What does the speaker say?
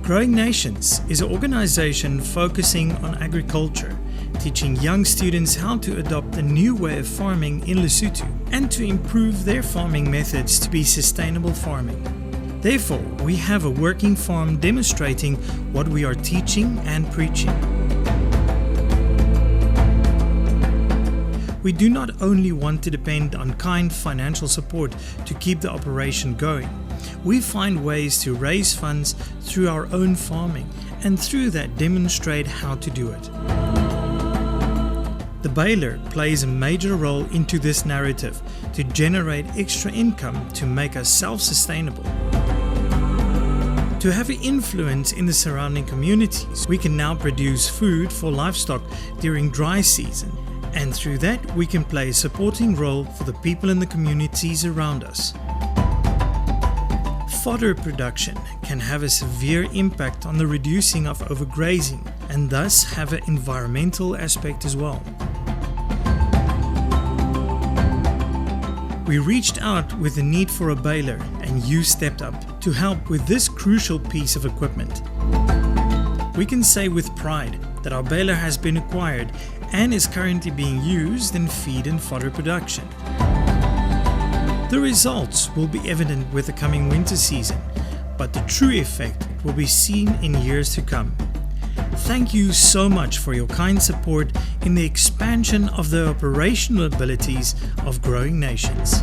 Growing Nations is an organization focusing on agriculture, teaching young students how to adopt a new way of farming in Lesotho and to improve their farming methods to be sustainable farming. Therefore, we have a working farm demonstrating what we are teaching and preaching. We do not only want to depend on kind financial support to keep the operation going. We find ways to raise funds through our own farming and through that demonstrate how to do it. The Baler plays a major role into this narrative to generate extra income to make us self-sustainable. To have an influence in the surrounding communities, we can now produce food for livestock during dry season, and through that we can play a supporting role for the people in the communities around us. Fodder production can have a severe impact on the reducing of overgrazing and thus have an environmental aspect as well. We reached out with the need for a baler and you stepped up to help with this crucial piece of equipment. We can say with pride that our baler has been acquired and is currently being used in feed and fodder production. The results will be evident with the coming winter season, but the true effect will be seen in years to come. Thank you so much for your kind support in the expansion of the operational abilities of Growing Nations.